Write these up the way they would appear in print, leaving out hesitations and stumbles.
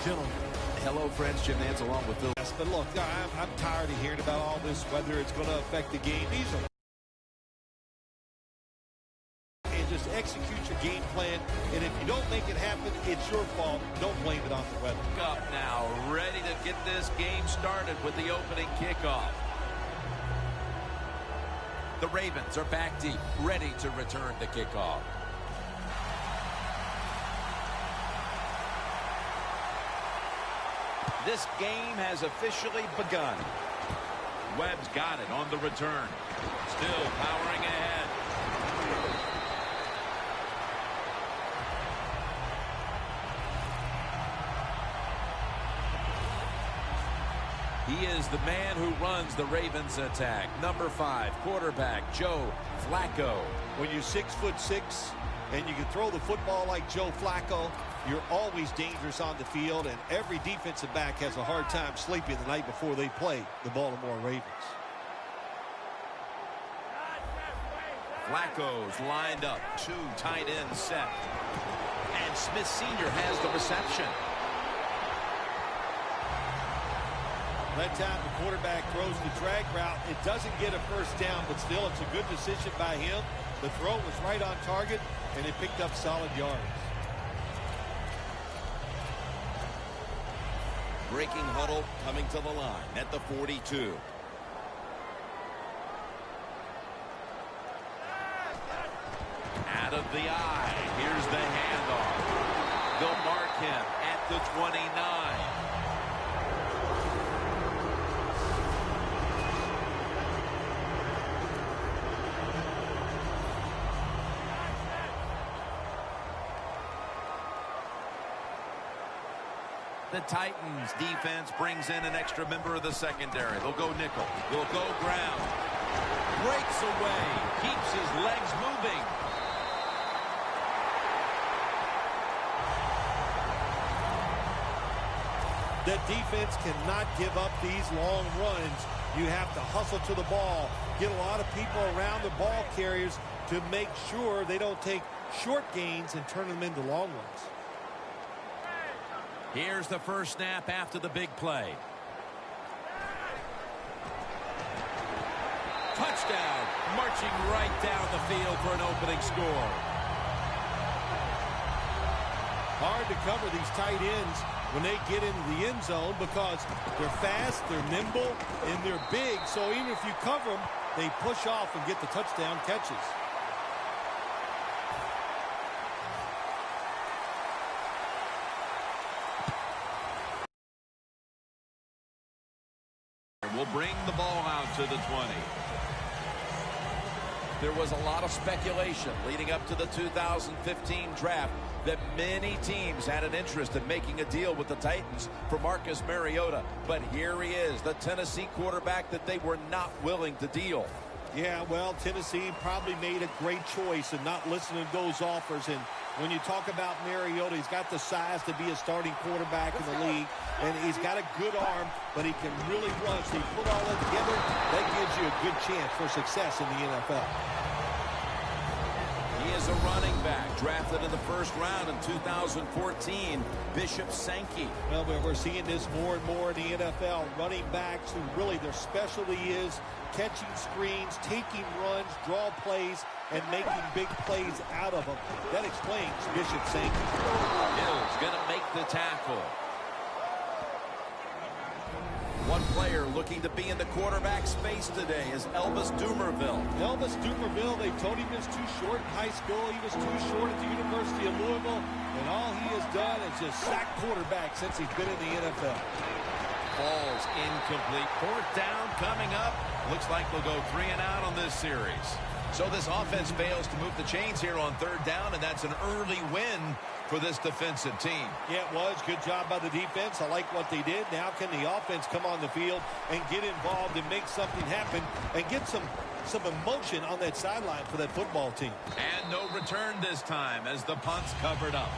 Gentlemen. Hello, friends. Jim Nance along with Phil. Yes, but look, I'm tired of hearing about all this, whether it's going to affect the game. These are and just execute your game plan. And if you don't make it happen, it's your fault. Don't blame it on the weather. Up now, ready to get this game started with the opening kickoff. The Ravens are back deep, ready to return the kickoff. This game has officially begun. Webb's got it on the return. Still powering ahead. He is the man who runs the Ravens attack. Number 5, quarterback Joe Flacco. When you're 6'6" and you can throw the football like Joe Flacco, you're always dangerous on the field, and every defensive back has a hard time sleeping the night before they play the Baltimore Ravens. Flacco's lined up, 2 tight ends set. And Smith Sr. has the reception. That time the quarterback throws the drag route. It doesn't get a first down, but still it's a good decision by him. The throw was right on target, and it picked up solid yards. Breaking huddle coming to the line at the 42. Out of the eye. Here's the handoff. They'll mark him at the 29. The Titans defense brings in an extra member of the secondary. They'll go nickel. They'll go ground. Breaks away. Keeps his legs moving. The defense cannot give up these long runs. You have to hustle to the ball. Get a lot of people around the ball carriers to make sure they don't take short gains and turn them into long ones. Here's the first snap after the big play. Touchdown. Marching right down the field for an opening score. Hard to cover these tight ends when they get into the end zone because they're fast, they're nimble, and they're big. So even if you cover them, they push off and get the touchdown catches. Will bring the ball out to the 20. There was a lot of speculation leading up to the 2015 draft that many teams had an interest in making a deal with the Titans for Marcus Mariota. But here he is, the Tennessee quarterback that they were not willing to deal. Yeah, well, Tennessee probably made a great choice in not listening to those offers. And when you talk about Mariota, he's got the size to be a starting quarterback in the league. And he's got a good arm, but he can really run. So you put all that together, that gives you a good chance for success in the NFL. He is a running back, drafted in the first round in 2014, Bishop Sankey. Well, we're seeing this more and more in the NFL. Running backs who really their specialty is catching screens, taking runs, draw plays, and making big plays out of them. That explains Bishop Sankey. Hill's going to make the tackle. One player looking to be in the quarterback space today is Elvis Dumervil. Elvis Dumervil, they told him he was too short in high school. He was too short at the University of Louisville. And all he has done is just sack quarterback since he's been in the NFL. Ball's incomplete. 4th down coming up. Looks like they'll go 3 and out on this series. So this offense fails to move the chains here on 3rd down, and that's an early win for this defensive team. Yeah, it was. Good job by the defense. I like what they did. Now can the offense come on the field and get involved and make something happen and get some emotion on that sideline for that football team. And no return this time as the punt's covered up.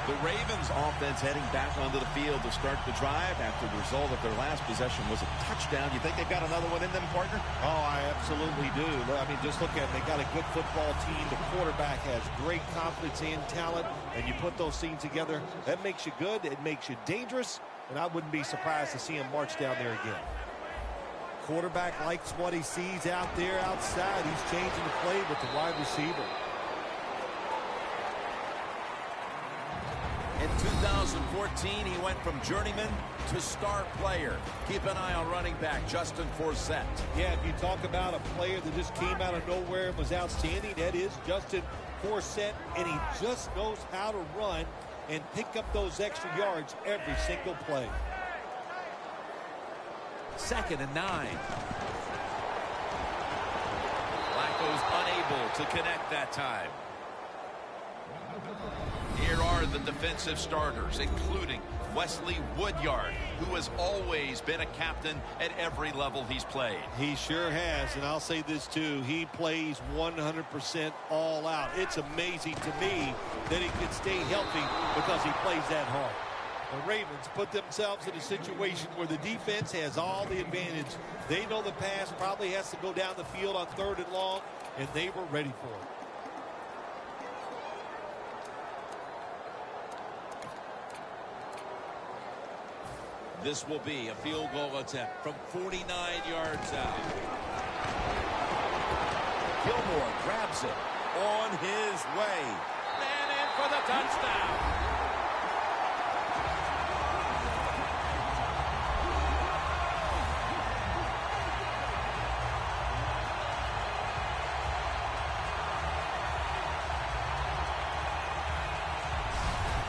The Ravens offense heading back onto the field to start the drive after the result of their last possession was a touchdown. You think they've got another one in them, partner? Oh, I absolutely do. I mean, just look at it. They got a good football team. The quarterback has great confidence and talent, and you put those things together, that makes you good. It makes you dangerous, and I wouldn't be surprised to see him march down there again. Quarterback likes what he sees out there outside. He's changing the play with the wide receiver. In 2014, he went from journeyman to star player. Keep an eye on running back Justin Forsett. Yeah, if you talk about a player that just came out of nowhere and was outstanding, that is Justin Forsett, and he just knows how to run and pick up those extra yards every single play. 2nd and 9. Flacco's unable to connect that time. Here are the defensive starters, including Wesley Woodyard, who has always been a captain at every level he's played. He sure has, and I'll say this too. He plays 100% all out. It's amazing to me that he can stay healthy because he plays that hard. The Ravens put themselves in a situation where the defense has all the advantage. They know the pass probably has to go down the field on 3rd and long, and they were ready for it. This will be a field goal attempt from 49 yards out. Gilmore grabs it on his way. And in for the touchdown.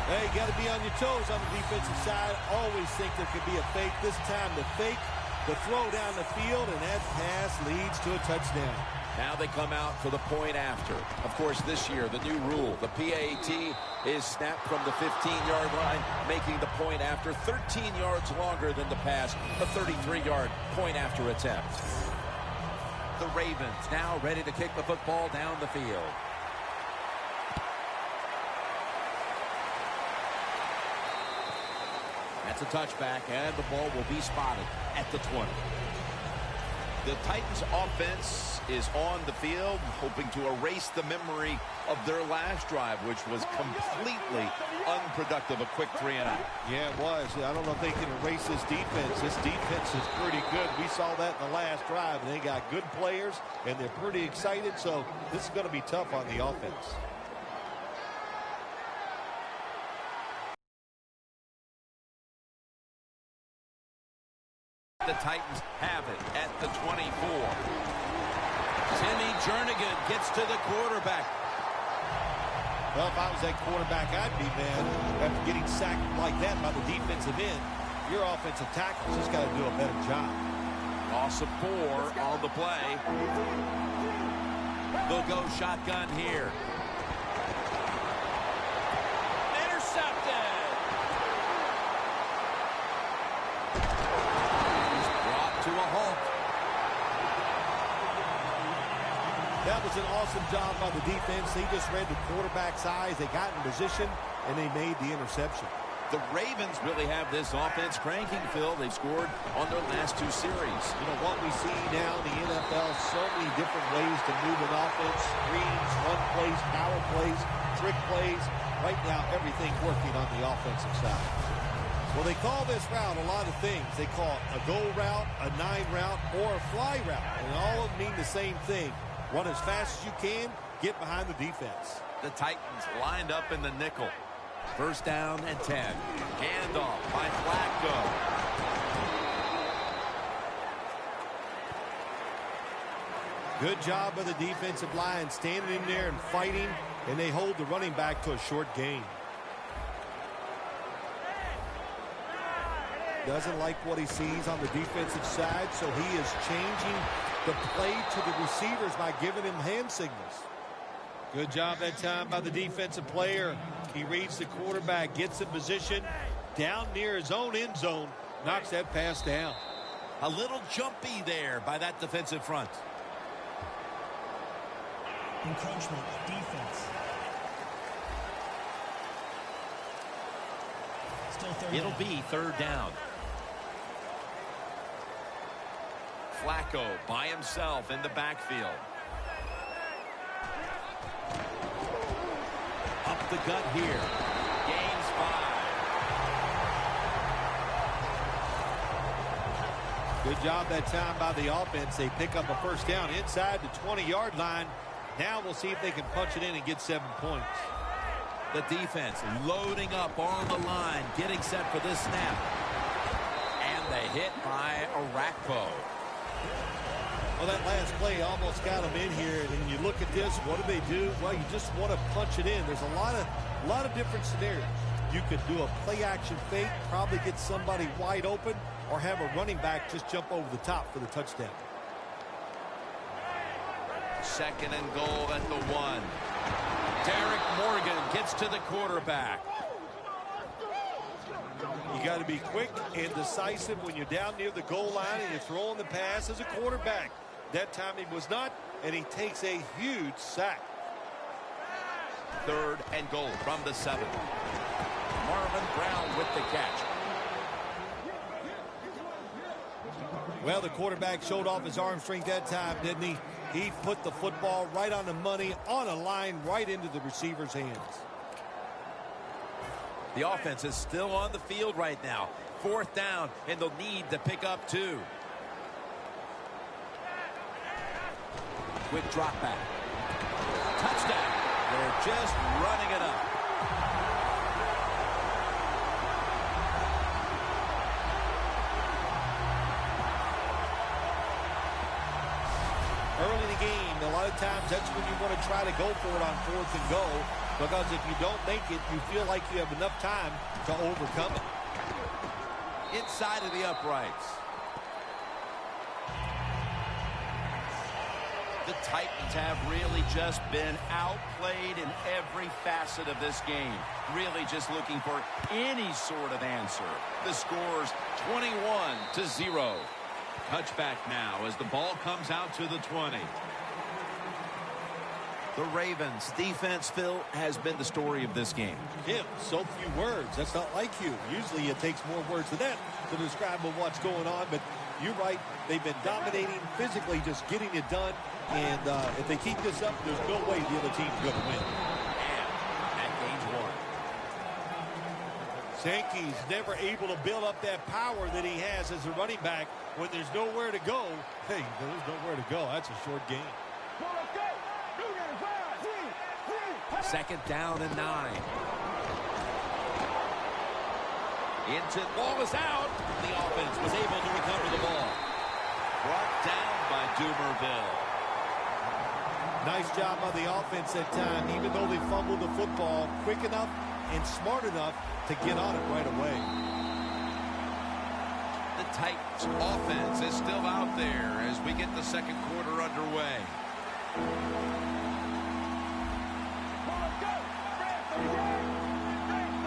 Hey, you got to be on your toes on the defensive side. Always think there could be a fake. This time the fake, the throw down the field, and that pass leads to a touchdown. Now they come out for the point after. Of course, this year, the new rule, the PAT is snapped from the 15-yard line, making the point after 13 yards longer than the pass, the 33-yard point after attempt. The Ravens now ready to kick the football down the field. That's a touchback, and the ball will be spotted at the 20. The Titans offense is on the field, hoping to erase the memory of their last drive, which was completely unproductive, a quick 3-and-out. Yeah, it was. I don't know if they can erase this defense. This defense is pretty good. We saw that in the last drive, and they got good players, and they're pretty excited, so this is going to be tough on the offense. The Titans have it at the 24. Timmy Jernigan gets to the quarterback. Well, if I was that quarterback, I'd be mad after getting sacked like that by the defensive end. Your offensive tackles just got to do a better job. Loss of 4 on the play. They'll go shotgun here. Intercepted. To a halt. That was an awesome job by the defense. They just read the quarterback's eyes. They got in position, and they made the interception. The Ravens really have this offense cranking, Phil. They've scored on their last 2 series. You know, what we see now in the NFL, so many different ways to move an offense. Screens, run plays, power plays, trick plays. Right now, everything working on the offensive side. Well, they call this route a lot of things. They call it a go route, a 9 route, or a fly route. And all of them mean the same thing. Run as fast as you can, get behind the defense. The Titans lined up in the nickel. 1st down and 10. Handoff by Flacco. Good job by the defensive line, standing in there and fighting, and they hold the running back to a short gain. Doesn't like what he sees on the defensive side, so he is changing the play to the receivers by giving him hand signals. Good job that time by the defensive player. He reads the quarterback, gets in position, down near his own end zone, knocks that pass down. A little jumpy there by that defensive front. Encroachment defense. It'll be third down. Flacco by himself in the backfield. Up the gut here. Gains 5. Good job that time by the offense. They pick up a first down inside the 20-yard line. Now we'll see if they can punch it in and get 7 points. The defense loading up on the line, getting set for this snap. And the hit by Arakpo. Well, that last play almost got them in here. And when you look at this, what do they do? Well, you just want to punch it in. There's a lot of different scenarios. You could do a play-action fake, probably get somebody wide open, or have a running back just jump over the top for the touchdown. Second and goal at the 1. Derek Morgan gets to the quarterback. You got to be quick and decisive when you're down near the goal line and you're throwing the pass as a quarterback. That time he was not, and he takes a huge sack. Third and goal from the 7. Marvin Brown with the catch. Well, the quarterback showed off his arm strength that time, didn't he? He put the football right on the money, on a line, right into the receiver's hands. The offense is still on the field right now. Fourth down, and they'll need to pick up 2. Quick drop back. Touchdown. They're just running it up. Early in the game, a lot of times that's when you want to try to go for it on 4th and go, because if you don't make it, you feel like you have enough time to overcome it. Inside of the uprights. The Titans have really just been outplayed in every facet of this game. Really just looking for any sort of answer. The score's 21-0. Touchback now as the ball comes out to the 20. The Ravens defense, Phil, has been the story of this game. Jim, so few words. That's not like you. Usually it takes more words than that to describe what's going on, but you're right. They've been dominating, physically just getting it done, and if they keep this up, there's no way the other team's going to win. And that gains 1. Sankey's never able to build up that power that he has as a running back. When there's nowhere to go, hey, there's nowhere to go. That's a short game. Second down and 9. Ball is out. The offense was able to recover the ball. Brought down by Dumerville. Nice job by the offense that time, even though they fumbled the football, quick enough and smart enough to get on it right away. The Titans offense is still out there as we get the second quarter underway.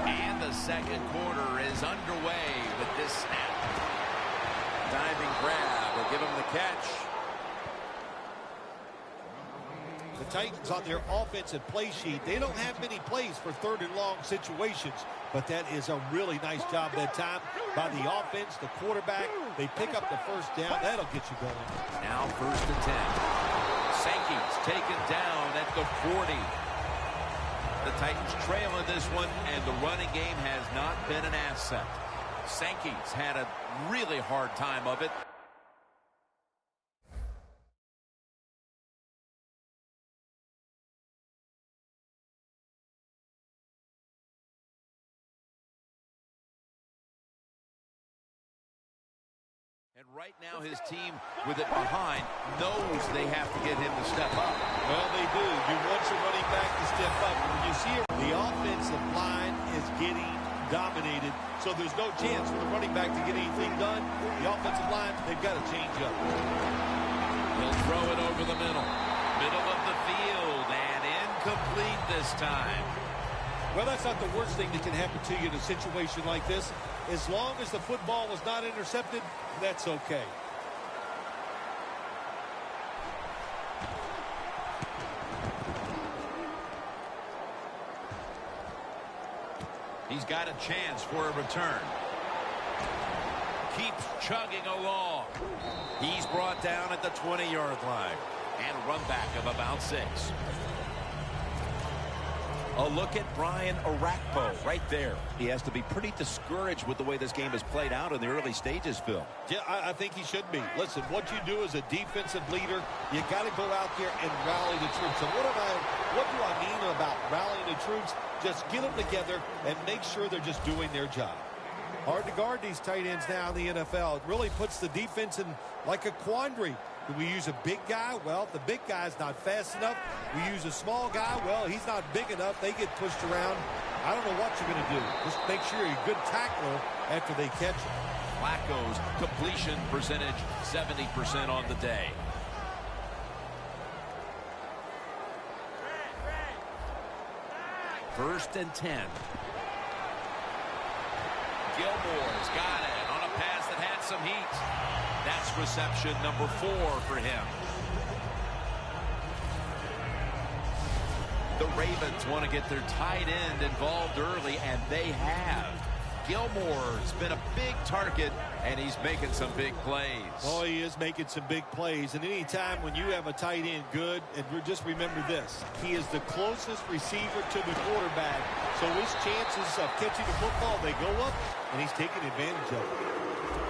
And the second quarter is underway with this snap. Diving grab will give him the catch. The Titans on their offensive play sheet, they don't have many plays for 3rd and long situations, but that is a really nice job that time by the offense, the quarterback. They pick up the first down. That'll get you going. Now 1st and 10. Sankey's taken down at the 40. The Titans trail in this one, and the running game has not been an asset. Sankey's had a really hard time of it. And right now his team with it behind knows they have to get him to step up. Well, they do. You want your running back to step up. When you see the offensive line is getting dominated, so there's no chance for the running back to get anything done. The offensive line, they've got to change up. He'll throw it over the middle. Middle of the field, and incomplete this time. Well, that's not the worst thing that can happen to you in a situation like this. As long as the football was not intercepted, that's okay. He's got a chance for a return. Keeps chugging along. He's brought down at the 20-yard line. And a run back of about 6. A look at Brian Orakpo right there. He has to be pretty discouraged with the way this game has played out in the early stages, Phil. Yeah, I think he should be. Listen, what you do as a defensive leader, you got to go out there and rally the troops. And what do I mean about rallying the troops? Just get them together and make sure they're just doing their job. Hard to guard these tight ends now in the NFL. It really puts the defense in like a quandary. Do we use a big guy? Well, if the big guy's not fast enough. We use a small guy. Well, he's not big enough. They get pushed around. I don't know what you're going to do. Just make sure you're a good tackler after they catch him. Flacco's completion percentage, 70% on the day. First and 10. Gilmore's got it on a pass that had some heat. That's reception number 4 for him. The Ravens want to get their tight end involved early, and they have. Gilmore's been a big target, and he's making some big plays. Oh, he is making some big plays. And any time when you have a tight end good, and just remember this, he is the closest receiver to the quarterback. So his chances of catching the football, they go up, and he's taking advantage of it.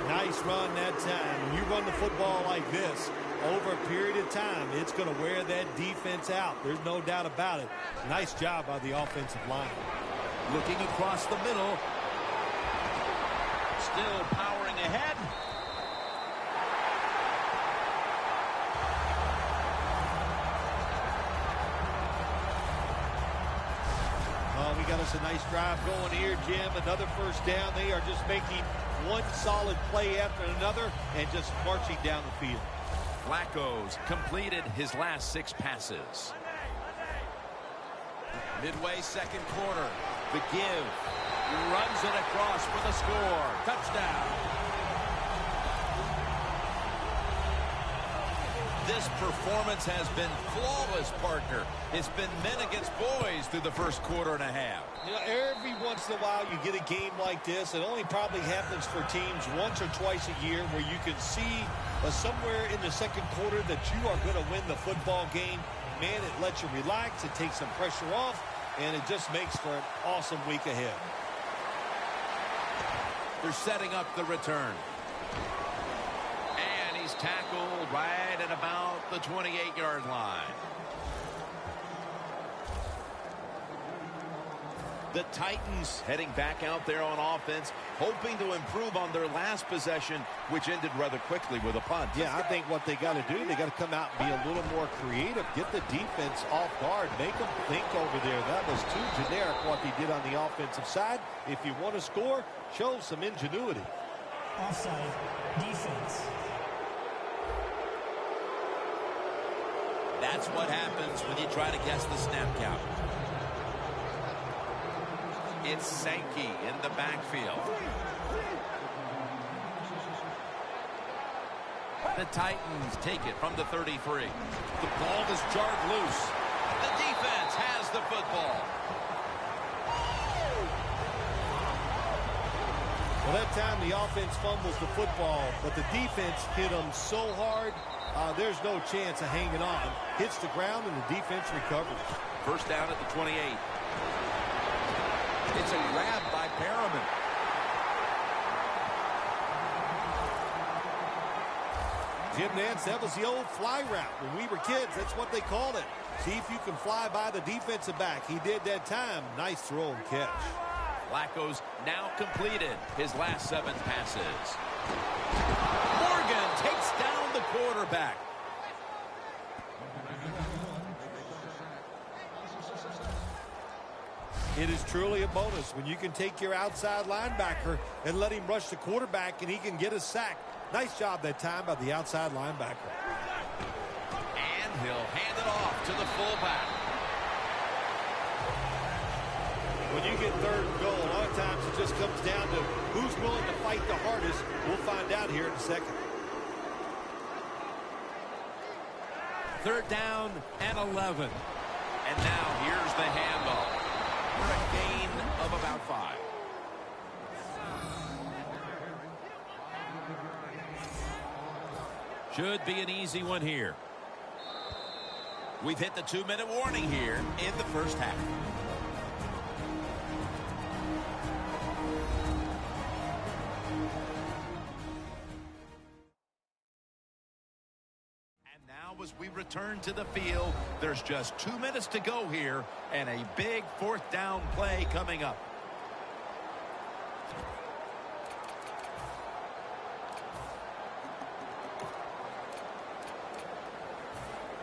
Nice run that time. When you run the football like this, over a period of time, it's going to wear that defense out. There's no doubt about it. Nice job by the offensive line. Looking across the middle. Still powering ahead. Oh, we got us a nice drive going here, Jim. Another first down. They are just making one solid play after another and just marching down the field. Flacco's completed his last 6 passes. Midway second quarter. The give. Runs it across for the score. Touchdown. This performance has been flawless, partner. It's been men against boys through the first quarter and a half. You know, every once in a while you get a game like this. It only probably happens for teams once or twice a year where you can see somewhere in the second quarter that you are going to win the football game. Man, it lets you relax. It takes some pressure off, and it just makes for an awesome week ahead. They're setting up the return. And he's tackled right at about the 28-yard line. The Titans heading back out there on offense, hoping to improve on their last possession, which ended rather quickly with a punt. Yeah, I think what they got to do, they got to come out and be a little more creative, get the defense off guard, make them think over there. That was too generic what they did on the offensive side. If you want to score, show some ingenuity. Offside, defense. That's what happens when you try to guess the snap count. It's Sankey in the backfield. The Titans take it from the 33. The ball is jarred loose. The defense has the football. Well, that time the offense fumbles the football, but the defense hit them so hard, there's no chance of hanging on. Hits the ground, and the defense recovers. First down at the 28. It's a grab by Perriman. Jim Nance, that was the old fly route. When we were kids, that's what they called it. See if you can fly by the defensive back. He did that time. Nice throw and catch. Flacco's now completed his last 7 passes. Morgan takes down the quarterback. It is truly a bonus when you can take your outside linebacker and let him rush the quarterback and he can get a sack. Nice job that time by the outside linebacker. And he'll hand it off to the fullback. When you get third and goal, a lot of times it just comes down to who's willing to fight the hardest. We'll find out here in a second. Third down and 11. And now here's the handoff for a gain of about 5. Should be an easy one here. We've hit the 2-minute warning here in the first half. And now as we return to the field, there's just 2 minutes to go here and a big 4th down play coming up.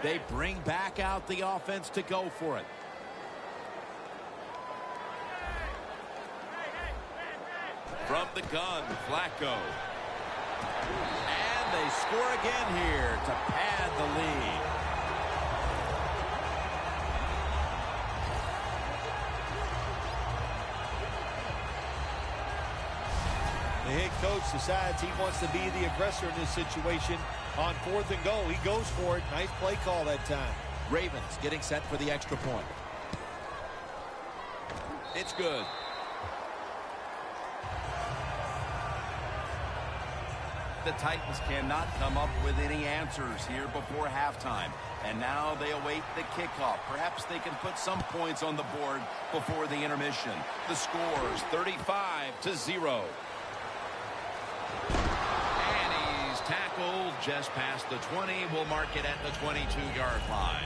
They bring back out the offense to go for it. From the gun, Flacco. And they score again here to pad the lead. The head coach decides he wants to be the aggressor in this situation. On 4th and goal, he goes for it. Nice play call that time. Ravens getting set for the extra point. It's good. The Titans cannot come up with any answers here before halftime. And now they await the kickoff. Perhaps they can put some points on the board before the intermission. The score is 35-0. Tackled just past the 20. We'll mark it at the 22-yard line.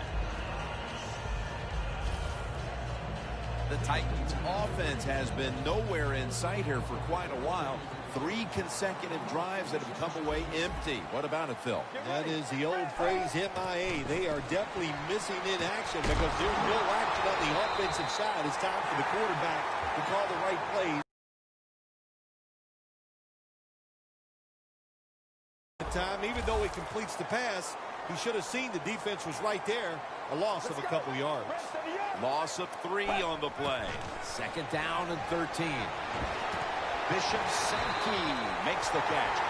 The Titans' offense has been nowhere in sight here for quite a while. 3 consecutive drives that have come away empty. What about it, Phil? That is the old phrase, MIA. They are definitely missing in action because there's no action on the offensive side. It's time for the quarterback to call the right plays. Time, even though he completes the pass, he should have seen the defense was right there. A loss of a couple yards. Loss of 3 on the play. 2nd down and 13. Bishop Sankey makes the catch.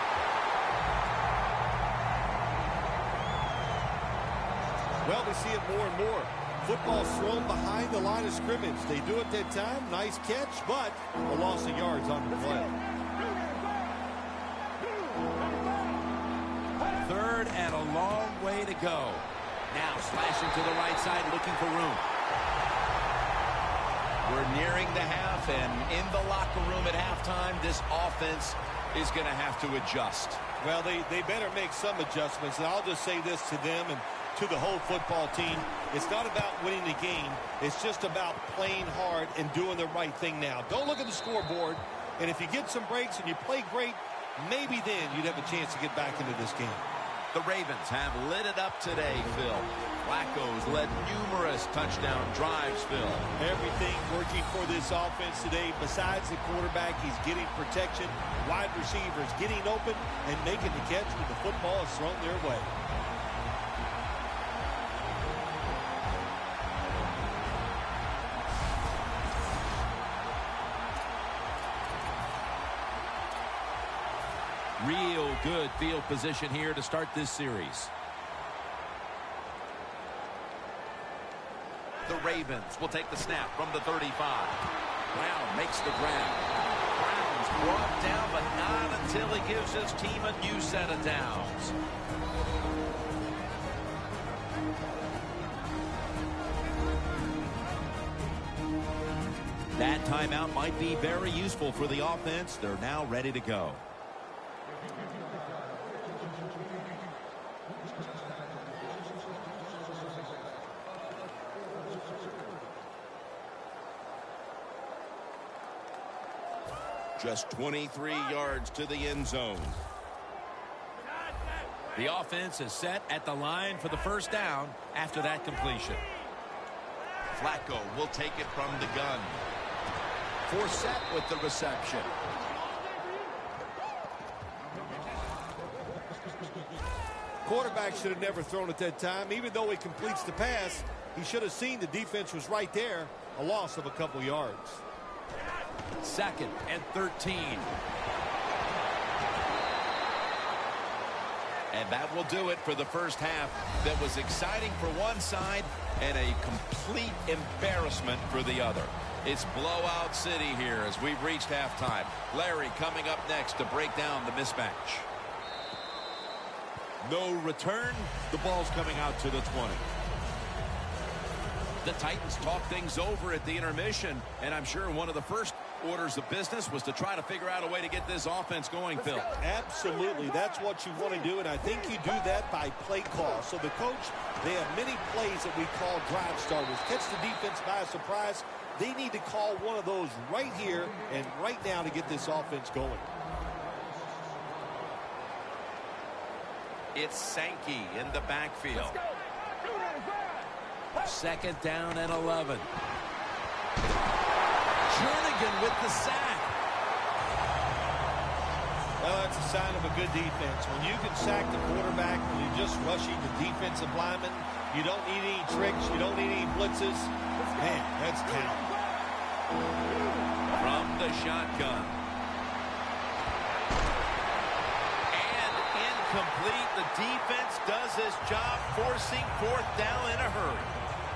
Well, we see it more and more. Football thrown behind the line of scrimmage. They do it that time. Nice catch, but a loss of yards on the play. 3rd and a long way to go. Now slashing to the right side, looking for room. We're nearing the half, and in the locker room at halftime, this offense is going to have to adjust. Well, they better make some adjustments, and I'll just say this to them and to the whole football team. It's not about winning the game. It's just about playing hard and doing the right thing now. Don't look at the scoreboard, and if you get some breaks and you play great, maybe then you'd have a chance to get back into this game. The Ravens have lit it up today, Phil. Flacco's led numerous touchdown drives, Phil. Everything working for this offense today. Besides the quarterback, he's getting protection. Wide receivers getting open and making the catch when the football is thrown their way. Real good field position here to start this series. The Ravens will take the snap from the 35. Brown makes the grab. Brown's brought down, but not until he gives his team a new set of downs. That timeout might be very useful for the offense. They're now ready to go. Just 23 yards to the end zone. The offense is set at the line for the 1st down after that completion. Flacco will take it from the gun. Forsett with the reception. Quarterback should have never thrown it that time. Even though he completes the pass, he should have seen the defense was right there. A loss of a couple yards. 2nd and 13. And that will do it for the first half. That was exciting for one side and a complete embarrassment for the other. It's blowout city here as we've reached halftime. Larry coming up next to break down the mismatch. No return. The ball's coming out to the 20. The Titans talk things over at the intermission, and I'm sure one of the first orders of business was to try to figure out a way to get this offense going, Phil. Absolutely. That's what you want to do, and I think you do that by play call. So the coach, they have many plays that we call drive starters. Catch the defense by surprise. They need to call one of those right here and right now to get this offense going. It's Sankey in the backfield. Second down and 11. Jernigan with the sack. Well, that's a sign of a good defense. When you can sack the quarterback, when you're just rushing the defensive lineman, you don't need any tricks, you don't need any blitzes. Man, that's talent. From the shotgun. And incomplete. The defense does its job, forcing fourth down in a hurry.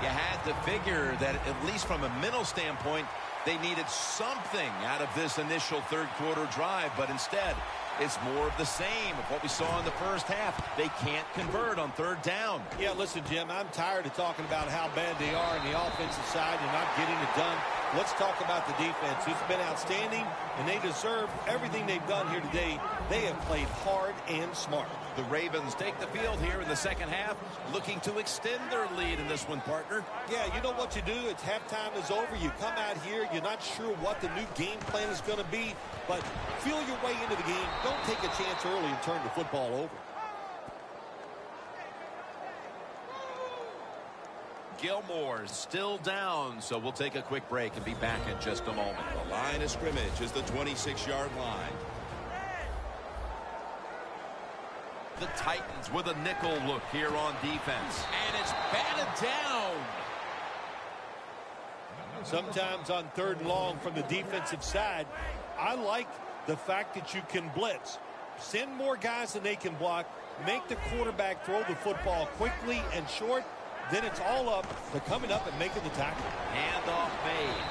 You had to figure that, at least from a mental standpoint, they needed something out of this initial third quarter drive, but instead it's more of the same of what we saw in the first half. They can't convert on third down. Yeah, listen, Jim, I'm tired of talking about how bad they are on the offensive side and not getting it done. Let's talk about the defense. It's been outstanding, and they deserve everything they've done here today. They have played hard and smart. The Ravens take the field here in the second half, looking to extend their lead in this one, partner. Yeah, you know what you do? It's halftime is over. You come out here. You're not sure what the new game plan is going to be, but feel your way into the game. Don't take a chance early and turn the football over. Gilmore's still down, so we'll take a quick break and be back in just a moment. The line of scrimmage is the 26-yard line. The Titans with a nickel look here on defense. And it's batted down. Sometimes on third and long from the defensive side, I like the fact that you can blitz. Send more guys than they can block. Make the quarterback throw the football quickly and short. Then it's all up to coming up and making the tackle. Handoff made.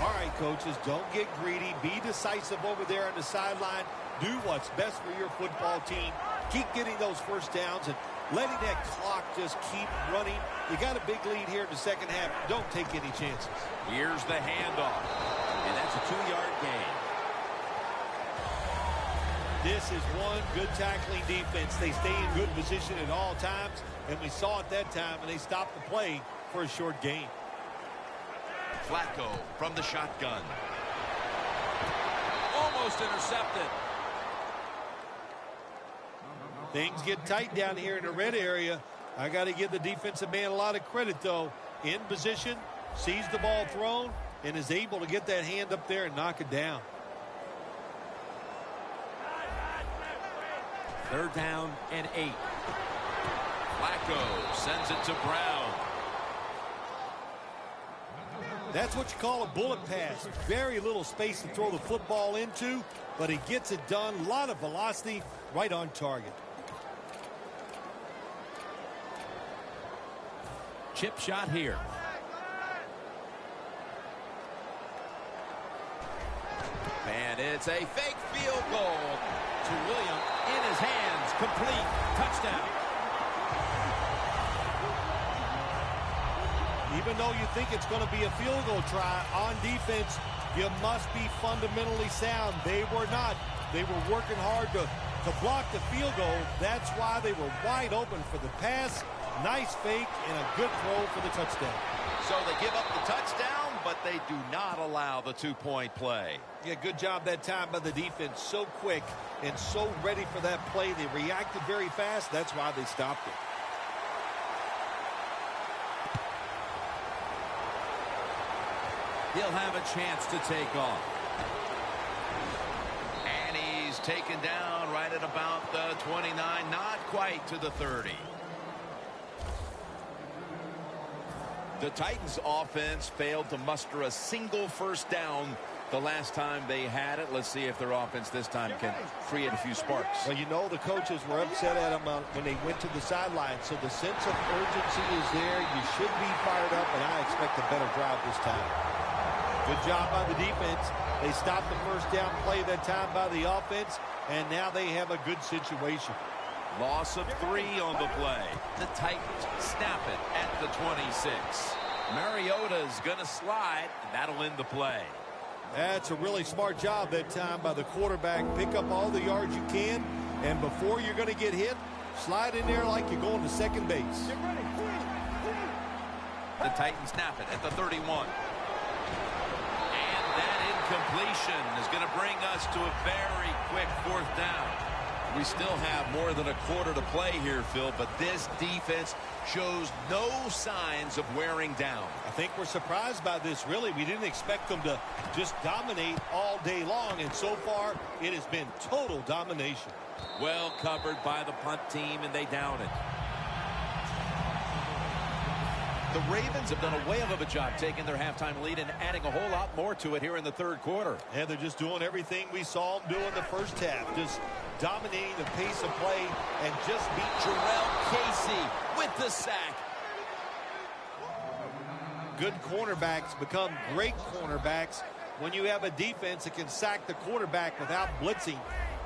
All right, coaches, don't get greedy. Be decisive over there on the sideline. Do what's best for your football team. Keep getting those first downs and letting that clock just keep running. You got a big lead here in the second half. Don't take any chances. Here's the handoff. And that's a 2-yard gain. This is one good tackling defense. They stay in good position at all times, and we saw it that time, and they stopped the play for a short gain. Flacco from the shotgun. Almost intercepted. Things get tight down here in the red area. I got to give the defensive man a lot of credit, though. In position, sees the ball thrown, and is able to get that hand up there and knock it down. Third down and 8. Flacco sends it to Brown. That's what you call a bullet pass. Very little space to throw the football into, but he gets it done. A lot of velocity, right on target. Chip shot here. And it's a fake field goal to William. In his hands, complete, touchdown. Even though you think it's going to be a field goal try on defense, you must be fundamentally sound. They were not. They were working hard to block the field goal. That's why they were wide open for the pass. Nice fake and a good throw for the touchdown. So they give up the touchdown, but they do not allow the 2-point play. Yeah, good job that time by the defense. So quick and so ready for that play. They reacted very fast. That's why they stopped it. He'll have a chance to take off. And he's taken down right at about the 29, not quite to the 30. The Titans offense failed to muster a single first down the last time they had it. Let's see if their offense this time can create a few sparks. Well, you know the coaches were upset at them when they went to the sideline, so the sense of urgency is there. You should be fired up, and I expect a better drive this time. Good job by the defense. They stopped the first down play that time by the offense, and now they have a good situation. Loss of 3 on the play. The Titans snap it at the 26. Mariota's going to slide, and that'll end the play. That's a really smart job that time by the quarterback. Pick up all the yards you can, and before you're going to get hit, slide in there like you're going to second base. The Titans snap it at the 31. And that incompletion is going to bring us to a very quick 4th down. We still have more than a quarter to play here, Phil, but this defense shows no signs of wearing down. I think we're surprised by this, really. We didn't expect them to just dominate all day long, and so far it has been total domination. Well covered by the punt team, and they down it. The Ravens have done a whale of a job taking their halftime lead and adding a whole lot more to it here in the 3rd quarter. Yeah, they're just doing everything we saw them do in the first half. Just dominating the pace of play and just beat Jarrell Casey with the sack. Good cornerbacks become great cornerbacks when you have a defense that can sack the quarterback without blitzing.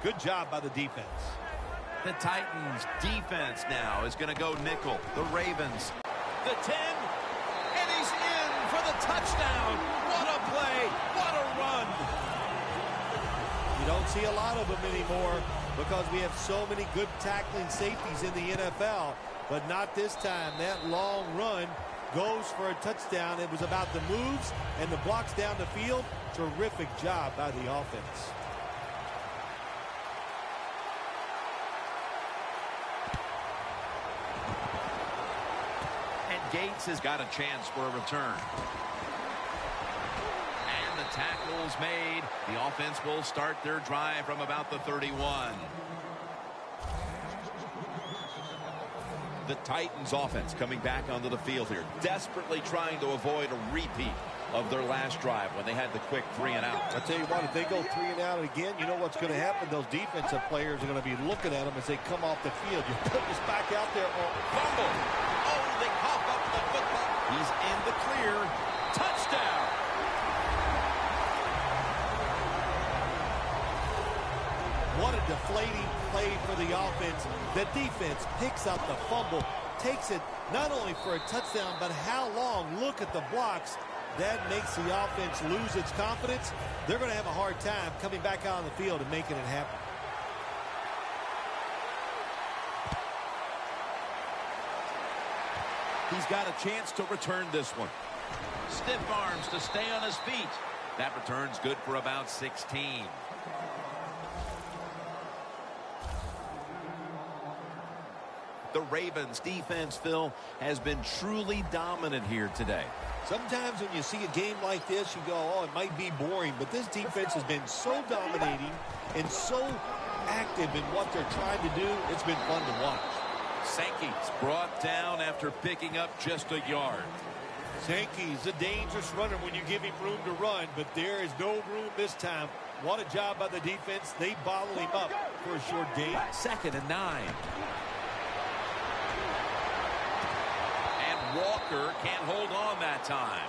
Good job by the defense. The Titans defense now is going to go nickel. The Ravens. The 10, and he's in for the touchdown. What a play. What a run. You don't see a lot of them anymore because we have so many good tackling safeties in the NFL, but not this time. That long run goes for a touchdown. It was about the moves and the blocks down the field. Terrific job by the offense. Gates has got a chance for a return. And the tackle's made. The offense will start their drive from about the 31. The Titans offense coming back onto the field here, desperately trying to avoid a repeat of their last drive when they had the quick 3 and out. I tell you what, if they go 3 and out again, you know what's going to happen? Those defensive players are going to be looking at them as they come off the field. You put this back out there. Fumble. Oh, they cough up the football. He's in the clear. Touchdown. What a deflating play for the offense. The defense picks up the fumble, takes it not only for a touchdown, but how long? Look at the blocks. That makes the offense lose its confidence. They're going to have a hard time coming back out on the field and making it happen. He's got a chance to return this one. Stiff arms to stay on his feet. That return's good for about 16. The Ravens defense, Phil, has been truly dominant here today. Sometimes when you see a game like this, you go, oh, it might be boring. But this defense has been so dominating and so active in what they're trying to do. It's been fun to watch. Sankey's brought down after picking up just a yard. Sankey's a dangerous runner when you give him room to run, but there is no room this time. What a job by the defense. They bottle him up for a short gain. 2nd and 9. Walker can't hold on that time.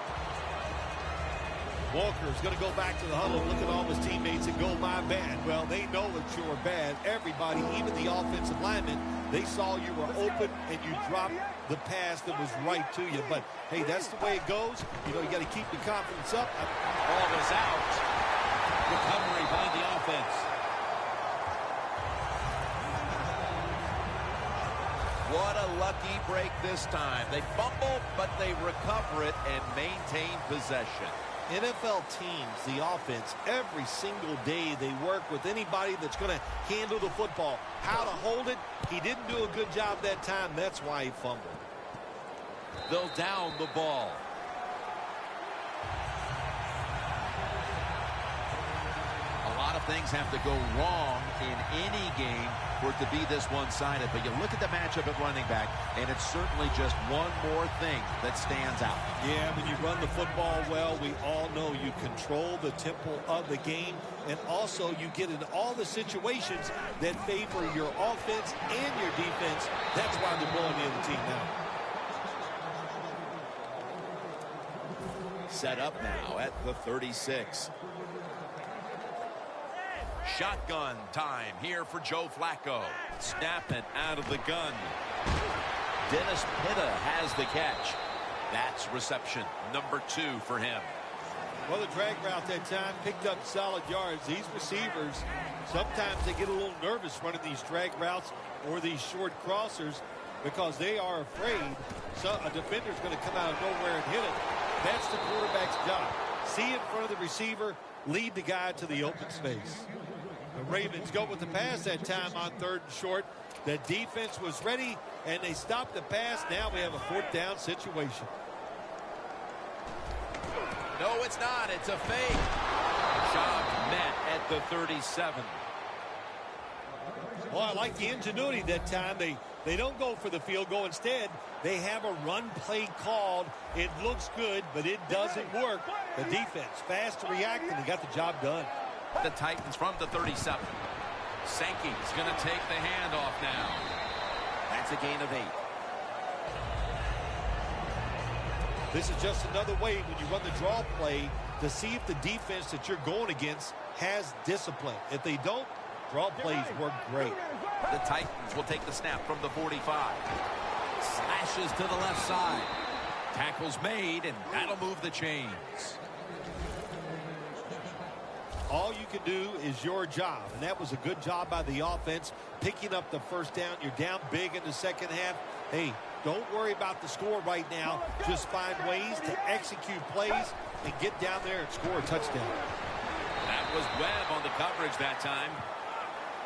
Walker's going to go back to the huddle, look at all his teammates and go, my bad. Well, they know it's your bad. Everybody, even the offensive linemen, they saw you were open and you dropped the pass that was right to you. But, hey, that's the way it goes. You know, you got to keep your confidence up. Ball is out. Recovery by the offense. What a lucky break this time. They fumble, but they recover it and maintain possession. NFL teams, the offense, every single day they work with anybody that's going to handle the football. How to hold it, he didn't do a good job that time. That's why he fumbled. They'll down the ball. A lot of things have to go wrong in any game for it to be this one-sided. But you look at the matchup at running back, and it's certainly just one more thing that stands out. Yeah, when you run the football well, we all know you control the tempo of the game, and also you get in all the situations that favor your offense and your defense. That's why they're blowing the other team now. Set up now at the 36. Shotgun time here for Joe Flacco. Snapping out of the gun. Dennis Pitta has the catch. That's reception number 2 for him. Well, the drag route that time picked up solid yards. These receivers, sometimes they get a little nervous running these drag routes or these short crossers because they are afraid a defender's going to come out of nowhere and hit it. That's the quarterback's job. See in front of the receiver, lead the guy to the open space. The Ravens go with the pass that time on 3rd and short. The defense was ready, and they stopped the pass. Now we have a 4th down situation. No, it's not. It's a fake. Job met at the 37. Well, I like the ingenuity that time. They don't go for the field goal. Instead, they have a run play called. It looks good, but it doesn't work. The defense fast to react, and they got the job done. The Titans from the 37. Sankey's going to take the handoff now. That's a gain of 8. This is just another way when you run the draw play to see if the defense that you're going against has discipline. If they don't, draw plays work great. The Titans will take the snap from the 45. Slashes to the left side. Tackle's made, and that'll move the chains. All you can do is your job, and that was a good job by the offense, picking up the 1st down. You're down big in the 2nd half. Hey, don't worry about the score right now. Just find ways to execute plays and get down there and score a touchdown. That was Webb on the coverage that time.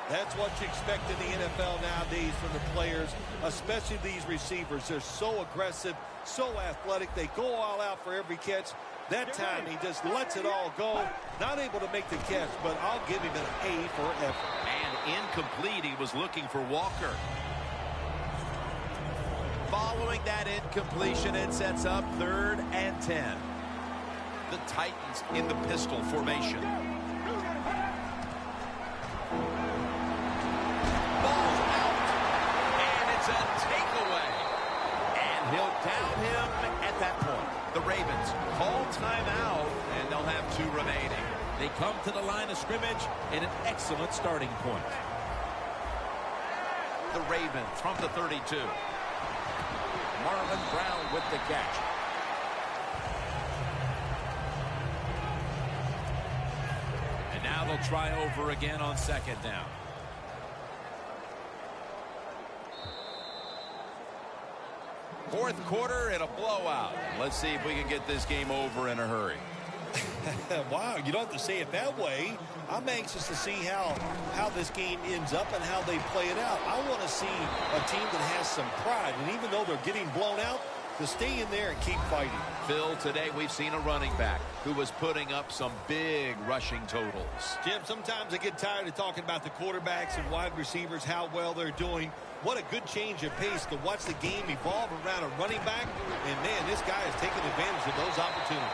That's what you expect in the NFL nowadays from the players, especially these receivers. They're so aggressive, so athletic. They go all out for every catch. That time he just lets it all go. Not able to make the catch, but I'll give him an A for effort. And incomplete. He was looking for Walker. Following that incompletion, it sets up 3rd and 10. The Titans in the pistol formation. Ball out. And it's a takeaway. And he'll down him at that point. The Ravens call timeout, and they'll have 2 remaining. They come to the line of scrimmage in an excellent starting point. The Ravens from the 32. Marlon Brown with the catch. And now they'll try over again on 2nd down. Fourth quarter and a blowout. Let's see if we can get this game over in a hurry. Wow, you don't have to say it that way. I'm anxious to see how this game ends up and how they play it out. I want to see a team that has some pride, and even though they're getting blown out, to stay in there and keep fighting. Phil, today we've seen a running back who was putting up some big rushing totals. Jim, sometimes I get tired of talking about the quarterbacks and wide receivers, how well they're doing. What a good change of pace to watch the game evolve around a running back. And, man, this guy is taking advantage of those opportunities.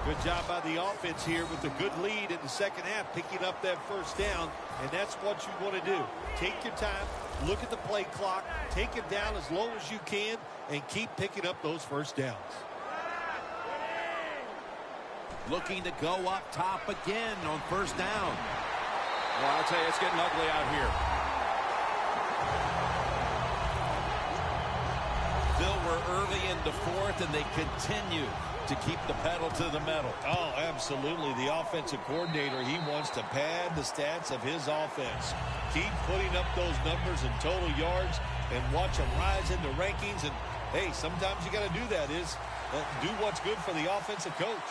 Good job by the offense here with a good lead in the 2nd half, picking up that 1st down, and that's what you want to do. Take your time, look at the play clock, take it down as low as you can, and keep picking up those 1st downs. Looking to go up top again on 1st down. Well, I'll tell you, it's getting ugly out here. Phil, we're early into 4th, and they continue to keep the pedal to the metal. Oh, absolutely. The offensive coordinator, he wants to pad the stats of his offense. Keep putting up those numbers in total yards and watch them rise in the rankings. And, hey, sometimes you got to do that is do what's good for the offensive coach.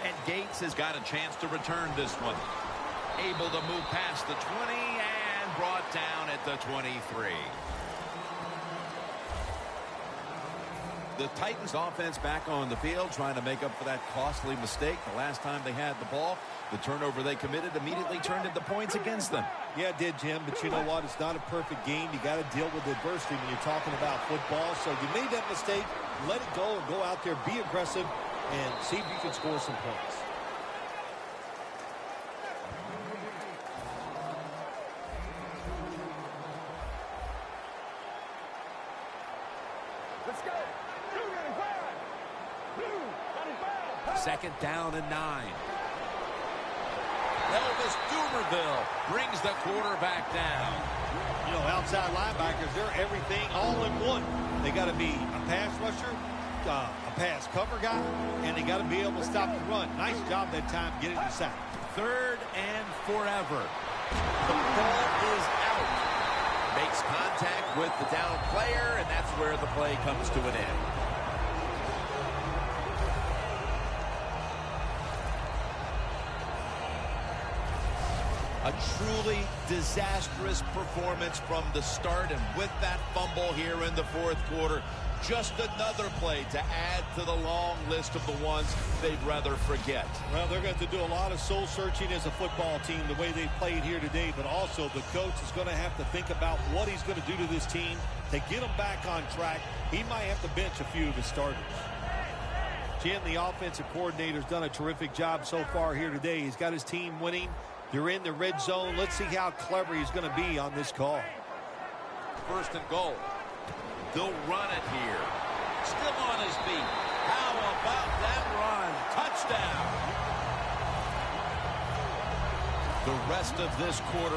And Gates has got a chance to return this one. Able to move past the 20 and brought down at the 23. The Titans offense back on the field trying to make up for that costly mistake the last time they had the ball. The turnover they committed immediately turned into points against them. Yeah, it did, Jim, but you know what? It's not a perfect game. You got to deal with adversity when you're talking about football. So you made that mistake, let it go, and go out there, be aggressive, and see if you can score some points. 2nd down and 9. Elvis Dumerville brings the quarterback down. You know, outside linebackers, they're everything all in one. They got to be a pass rusher, a pass cover guy, and they got to be able to stop the run. Nice job that time getting the sack. 3rd and forever. The ball is out. Makes contact with the down player, and that's where the play comes to an end. A truly disastrous performance from the start, and with that fumble here in the 4th quarter, just another play to add to the long list of the ones they'd rather forget. Well, they're going to do a lot of soul searching as a football team the way they played here today, but also the coach is going to have to think about what he's going to do to this team to get them back on track. He might have to bench a few of his starters. Jim, the offensive coordinator's done a terrific job so far here today. He's got his team winning. They're in the red zone. Let's see how clever he's going to be on this call. 1st and goal. They'll run it here. Still on his feet. How about that run? Touchdown. The rest of this quarter.